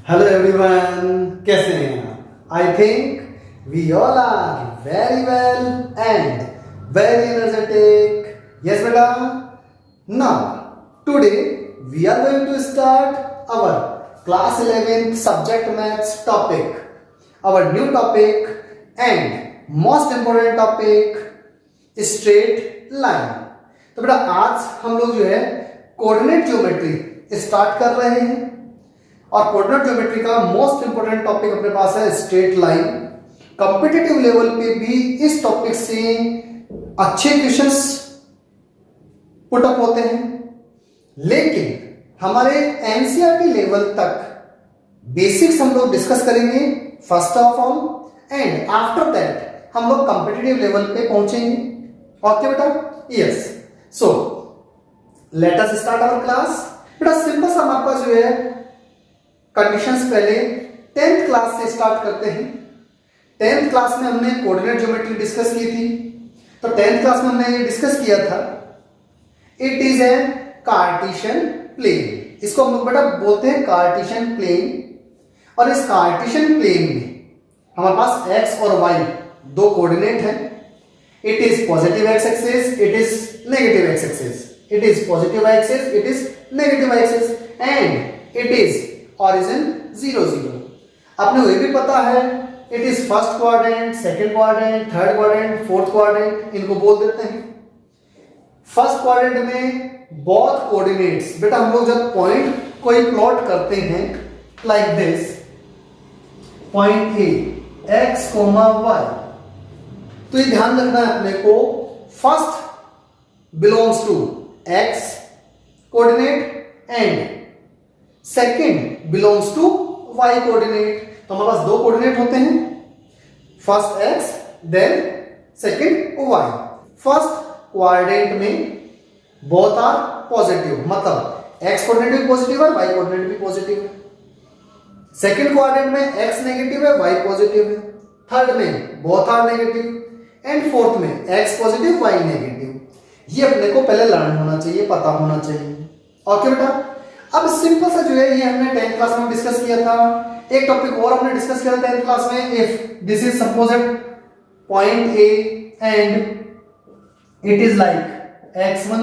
Hello everyone, कैसे हैं आप? I think we all are very well and very energetic. Yes बेटा. Now today we are going to start our class 11th subject maths topic. Our new topic and most important topic, straight line. तो बेटा आज हम लोग जो है coordinate geometry start कर रहे हैं और कोऑर्डिनेट ज्योमेट्री का मोस्ट इंपोर्टेंट टॉपिक अपने पास है स्ट्रेट लाइन. कॉम्पिटिटिव लेवल पे भी इस टॉपिक से अच्छे क्वेश्चंस पुट अप होते हैं, लेकिन हमारे एनसीईआरटी लेवल तक बेसिक्स हम लोग डिस्कस करेंगे first of all, and after that हम लोग कॉम्पिटिटिव लेवल पे पहुंचेंगे. ओके बेटा? Yes. So let us start our class. बेटा सिंपल सा हमारे पास जो है कंडीशंस पहले 10th क्लास से स्टार्ट करते हैं. 10th क्लास में हमने कोऑर्डिनेट ज्योमेट्री डिस्कस की थी. तो 10th क्लास में हमने ये डिस्कस किया था, it is a Cartesian plane. इसको हम लोग बेटा बोलते हैं कार्टेशियन प्लेन. और इस कार्टेशियन प्लेन में हमारे पास एक्स और वाई दो कोऑर्डिनेट हैं. It is positive x axis, it is negative x axis. It is positive axis, it is negative axis, and it is origin 0 0. आपने ये भी पता है it is first quadrant, second quadrant, third quadrant, fourth quadrant, इनको बोल देते हैं. First quadrant में बोथ कोऑर्डिनेट्स, बेटा हम लोग जब पॉइंट कोई प्लॉट करते हैं like this, point A x comma y, तो ये ध्यान रखना है अपने को, first belongs to x coordinate and second belongs to y coordinate. तो हमारे पास दो कोऑर्डिनेट होते हैं, first x then second y. First quadrant में बोथ आर पॉजिटिव, मतलब एक्स कोऑर्डिनेट भी पॉजिटिव है, वाई कोऑर्डिनेट भी पॉजिटिव है. सेकेंड क्वाड्रेंट में एक्स नेगेटिव है, वाई पॉजिटिव है. थर्ड में both are negative and fourth में एक्स पॉजिटिव, वाई नेगेटिव. ये अपने को पहले लर्न होना चाहिए, पता होना चाहिए. ओके बेटा? अब सिंपल सा जो है ये हमने 10th क्लास में डिस्कस किया था. एक टॉपिक और हमने डिस्कस किया था 10th क्लास में, if this is supposed point A and it is like x1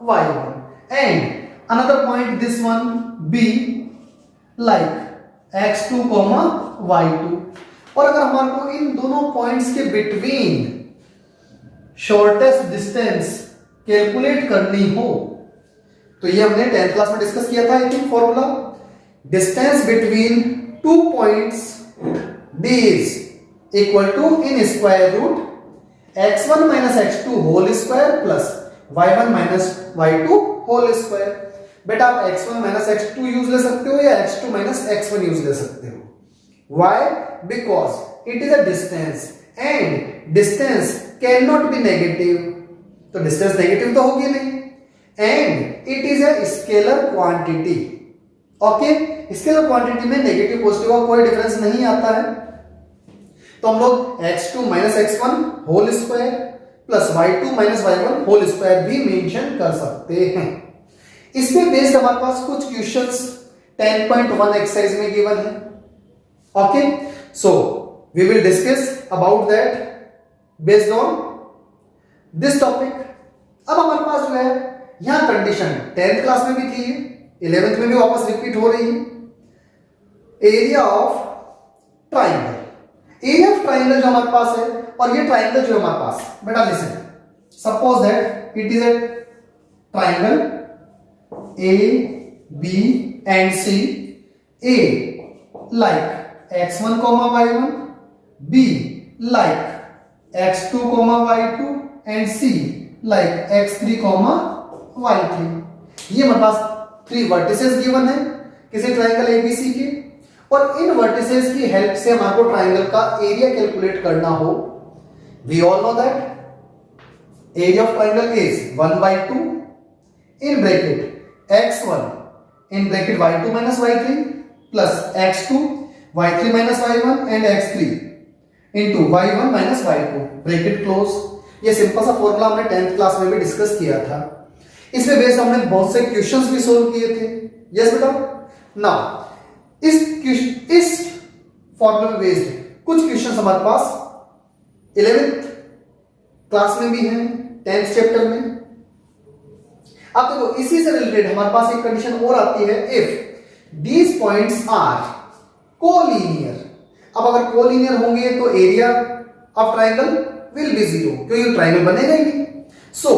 y1 and another point this one b like x2 y2. और अगर हमारे को इन दोनों पॉइंट्स के बिटवीन शॉर्टेस्ट डिस्टेंस कैलकुलेट करनी हो, तो ये हमने 10th क्लास में डिस्कस किया था. I think formula, distance between two points d is equal to in square root x1 minus x2 whole square plus y1 minus y2 whole square. बेटा आप x1 माइनस x2 यूज ले सकते हो या x2 minus x1 use ले सकते हो. Why? Because it is a distance and distance cannot be negative. तो डिस्टेंस नेगेटिव तो होगी नहीं, and it is a scalar quantity. Okay? Scalar quantity में नेगेटिव पॉजिटिव का कोई डिफरेंस नहीं आता है. तो हम लोग x2 minus x1 whole square plus y2 minus y1 whole square भी मेंशन कर सकते हैं. इसमें बेस्ड हमारे पास कुछ क्वेश्चंस 10.1 एक्सरसाइज में गिवन है. Okay? So we will discuss about that based on this topic. अब हमारे पास जो है यहां कंडीशन 10th क्लास में भी थी, 11th में भी वापस रिपीट हो रही है. Area of triangle. Area of triangle जो हमारे पास है, और ये ट्राइंगल जो है हमारे पास, बेटा listen, suppose that it is a triangle A B and C. A like x1 y1, b like x2 y2 and c like x3 y3. ये हमारे पास 3 वर्टिसेस गिवन है किसी ट्राइंगल एबीसी के, और इन वर्टिसेस की हेल्प से हमारे को ट्राइंगल का एरिया कैलकुलेट करना हो. We all know that area of triangle is 1/2 in bracket x1 in bracket y2 minus y3 plus x2 y3 minus y1 and x3 into y1 minus y2 bracket close. ये simple सा formula हमने 10th class में भी discuss किया था. इसमें based हमने बहुत से क्वेश्चंस भी सोल्व किए थे. यस बेटा? नाउ इस फॉर्मूला बेस्ड कुछ क्वेश्चन हमारे पास 11th क्लास में भी हैं, 10th चैप्टर में। अब देखो इसी से रिलेटेड हमारे पास एक कंडीशन और आती है, if these points are collinear. अब अगर कोलिनियर होंगे तो area of triangle will be 0, क्योंकि ट्राइंगल बनेगा ही नहीं। So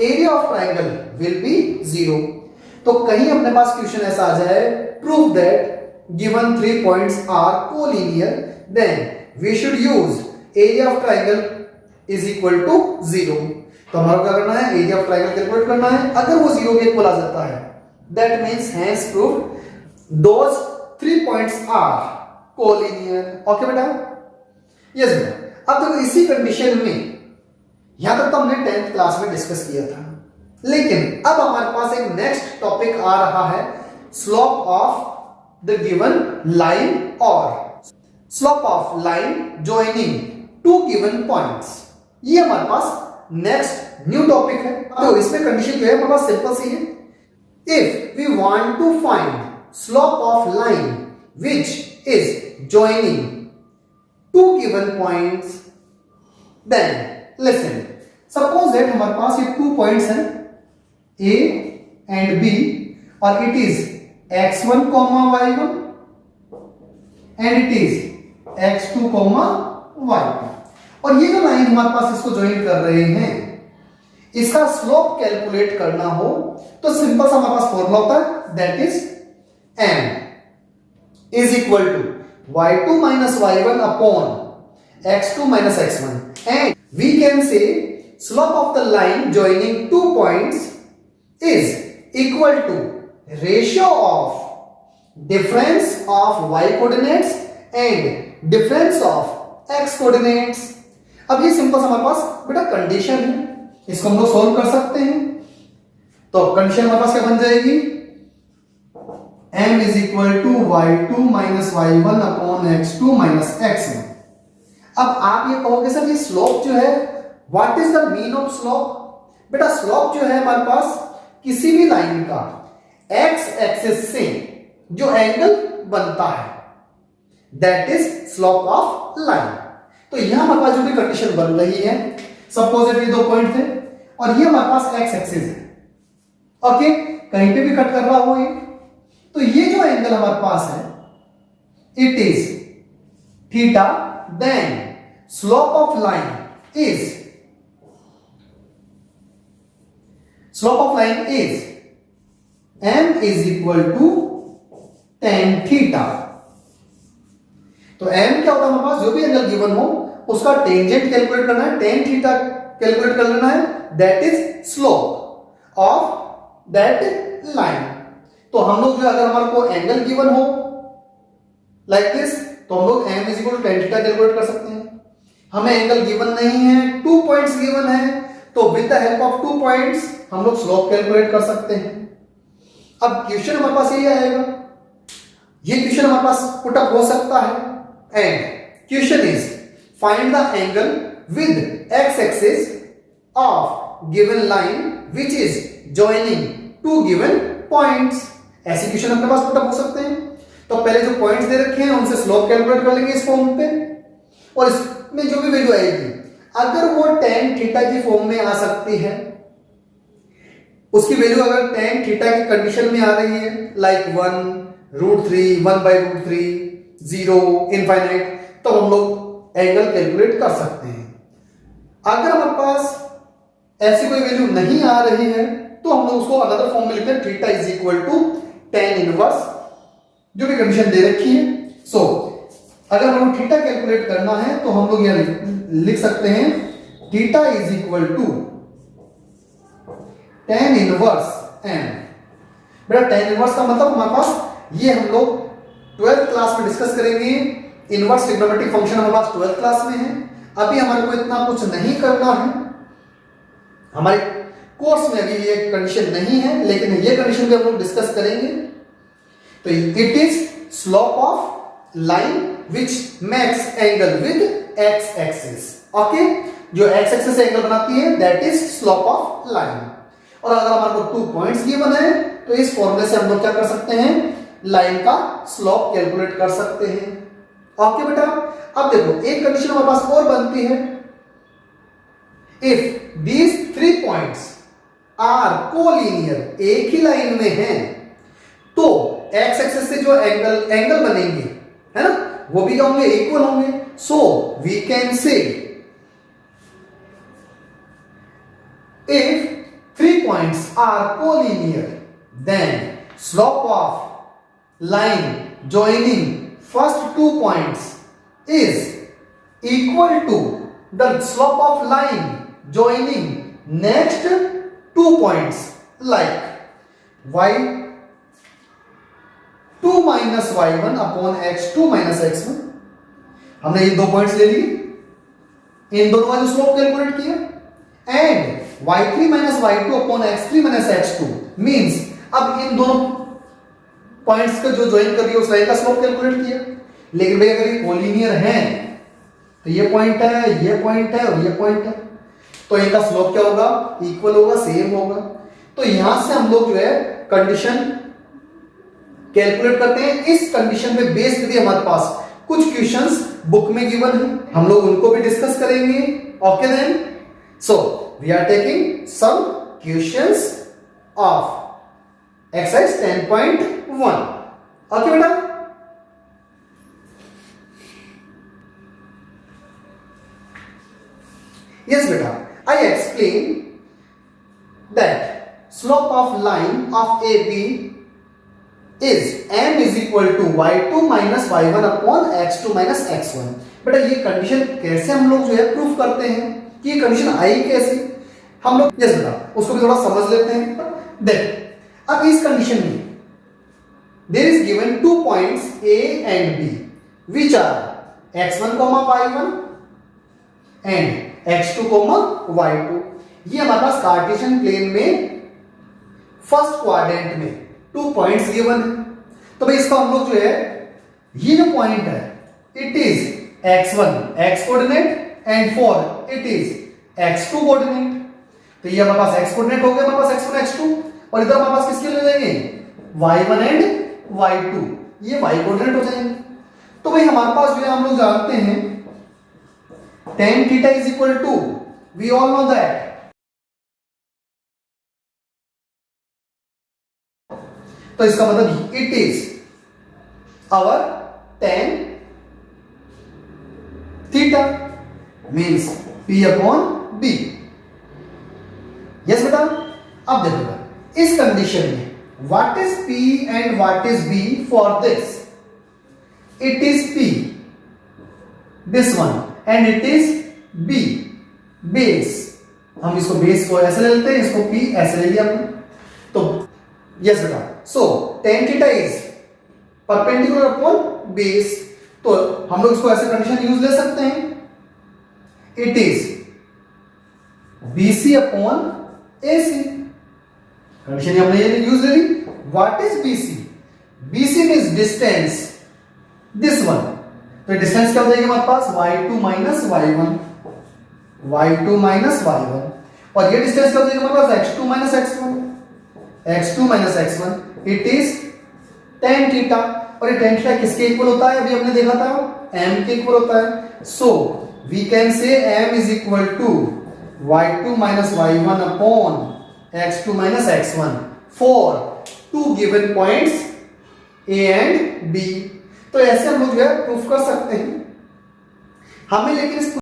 area of triangle will be 0। तो कहीं अपने पास क्वेश्चन ऐसा आ जाए, prove that given 3 points are collinear, then we should use area of triangle is equal to 0। तो हमारा क्या करना है, एरिया ऑफ ट्राइंगल कैलकुलेट करना है। अगर वो 0 के इक्वल आ जाता है, that means has proved those 3 points are collinear. Okay बेटा, यस बेटा। अब देखो इसी कंडीशन में यहां तक तो हमने 10th क्लास में डिस्कस किया था, लेकिन अब हमारे पास एक नेक्स्ट टॉपिक आ रहा है, slope of the given line और slope of line joining two given points. ये हमारे पास नेक्स्ट न्यू टॉपिक है। तो इसमें कंडीशन जो है हमारे पास सिंपल सी है, if we want to find slope of line which is joining two given points, then listen, suppose that हमारे पास ये 2 पॉइंट्स हैं A एंड B और it is x1, y1 and it is x2, y2। और ये जो line हमारे पास इसको ज्वाइन कर रहे हैं, इसका स्लोप कैलकुलेट करना हो तो सिंपल सा हमारे पास फॉर्मूला होता है, that is m is equal to y2 minus y1 upon x2 minus x1, and we can say slope of the line joining 2 points is equal to ratio of difference of y coordinates and difference of x coordinates. अब ये simple हमारे पास बेटा condition है, इसको हम लोग solve कर सकते हैं। तो कंडीशन हमारे पास क्या बन जाएगी, m is equal to y2 minus y1 upon x2 minus x1। अब आप ये कहोगे सर ये स्लोप जो है, what is the mean of slope? बेटा स्लोप जो है हमारे पास किसी भी लाइन का x एक्सिस से जो एंगल बनता है, that is slope of line. तो यहां हमारे पास जो भी कंडीशन बन रही है, सपोज ये 2 पॉइंट थे और ये हमारे पास x एक्सिस है, ओके, कहीं पे भी कट कर रहा हो ये, तो ये जो एंगल हमारे पास है it is theta, then slope of line is m is equal to tan theta. तो m क्या होता है हमारे पास, जो भी एंगल गिवन हो उसका टेंजेंट कैलकुलेट करना है, tan थीटा कैलकुलेट कर लेना है, that is slope of that line. तो हम लोग जो अगर हमारे को एंगल गिवन हो लाइक दिस, तो हम लोग m is equal to tan theta calculate कर सकते हैं। हमें एंगल गिवन नहीं है, 2 पॉइंट्स गिवन है, तो with the help of 2 points हम लोग स्लोप कैलकुलेट कर सकते हैं। अब क्वेश्चन हमारे पास यही आएगा, ये क्वेश्चन हमारे पास पुट अप हो सकता है, and question is find the angle with x axis of given line which is joining 2 given points. ऐसे क्वेश्चन अपने पास पुट अप हो सकते हैं। तो पहले जो पॉइंट्स दे रखे हैं उनसे स्लोप कैलकुलेट कर लेंगे इस फॉर्म पे, और इसमें जो भी वैल्यू आएगी अगर वो tan थीटा की फॉर्म में आ सकती है, उसकी वैल्यू अगर tan थीटा की कंडीशन में आ रही है लाइक 1√3, 1/√3, 0, इनफाइनाइट, तो हम लोग एंगल कैलकुलेट कर सकते हैं। अगर हमारे पास ऐसी कोई वैल्यू नहीं आ रही है तो हम लोग उसको अनदर फॉर्म में लिखते हैं, theta is equal to tan inverse, जो भी कंडीशन दे रखी है। सो अगर हम लोग थीटा कैलकुलेट करना है तो हम लोग यहां लिख सकते हैं theta is equal to tan inverse m। बेटा tan इनवर्स का मतलब हमारे पास ये हम लोग 12th क्लास में डिस्कस करेंगे। इनवर्स ट्रिग्नोमेट्रिक फंक्शन हमारे पास 12th क्लास में है, अभी हमारे को इतना कुछ नहीं करना है, हमारे कोर्स में अभी ये कंडीशन नहीं है, लेकिन ये कंडीशन भी हम लोग डिस्कस करेंगे। तो it is slope of line which makes angle with x axis, okay, जो x एक्सिस से एंगल बनाती है that is slope of line. और अगर हमारे को 2 पॉइंट्स गिवन है तो इस फॉर्मूले से हम लोग क्या कर सकते हैं, लाइन का स्लोप कैलकुलेट कर सकते हैं। ओके बेटा, अब देखो एक कंडीशन हमारे पास और बनती है, if these 3 points are collinear, एक ही लाइन में हैं, तो एक्स एक्सिस से जो एंगल बनेंगे, है ना, वो भी क्या होंगे, इक्वल होंगे। So we can say if 3 points are collinear, then slope of line joining first 2 points is equal to the slope of line joining next 2 points, like y2 minus y1 upon x2 minus x1। हमने ये 2 points ले लिए, इन दोनों का जो slope calculate किया, and y3 minus y2 upon x3 minus x2 means अब इन दोनों पॉइंट्स का जो ज्वाइन कर रही है उस लाइन का स्लोप कैलकुलेट किया। लेकिन भाई अगर ये कोलिनियर हैं तो ये पॉइंट है, ये पॉइंट है और ये पॉइंट है, तो इनका स्लोप क्या होगा, इक्वल होगा, सेम होगा। तो यहां से हम लोग जो है कंडीशन कैलकुलेट करते हैं। इस कंडीशन पे बेस्ड भी हमारे पास कुछ क्वेश्चंस बुक में गिवन है, हम लोग उनको भी डिस्कस करेंगे। Okay then, so we are taking some questions of exercise 10.1। okay beta, yes beta, I explain that slope of line of AB is m is equal to y2 minus y1 upon x2 minus x1। बेटा ये condition कैसे हम लोग जो है proof करते हैं कि ये कंडीशन आई कैसे, हम लोग यस बेटा उसको भी थोड़ा समझ लेते हैं। देख अब इस कंडीशन में there is given 2 points A and B which are x1, y1 and x2, y2। ये हमारे पास कार्टेशियन प्लेन में फर्स्ट क्वाड्रेंट में 2 पॉइंट्स गिवन है। तो भाई इसका हम लोग जो है ये जो पॉइंट है it is x1 x coordinate and for it is x2 coordinate. तो ये हमारे पास x कोऑर्डिनेट हो गया, हमारे पास x1 x2, और इधर हमारे पास किसके ले जाएंगे, y1 एंड y2, ये y कोऑर्डिनेट हो जाएंगे। तो भाई हमारे पास जो है हम लोग जानते हैं tan theta is equal to, we all know that, तो इसका मतलब it is our tan theta means p upon b। Yes बेटा, अब देखो इस कंडीशन में what is p and what is b for this, it is p this one and it is b base. हम इसको बेस को ऐसे ले लेते हैं, इसको p ऐसे ले लिया हमने। तो यस बेटा, सो tan theta is perpendicular upon base, तो हम लोग इसको ऐसे कंडीशन यूज ले सकते हैं, it is BC upon AC। Condition हमने ये यूज ले ली। What is BC, BC means distance this one, तो डिस्टेंस क्या हो जाएगी हमारे पास y2 minus y1, y2 minus y1, और ये डिस्टेंस क्या हो जाएगी हमारे पास x2 minus x1, x2 minus x1, it is tan theta. और ये tan थीटा किसके इक्वल होता है, अभी हमने देखा था m के इक्वल होता है। So we can say m is equal to y2 minus y1 upon x2 minus x1 for 2 given points A and B। तो ऐसे हम लोग जो है प्रूफ कर सकते हैं। हमें लेकिन इस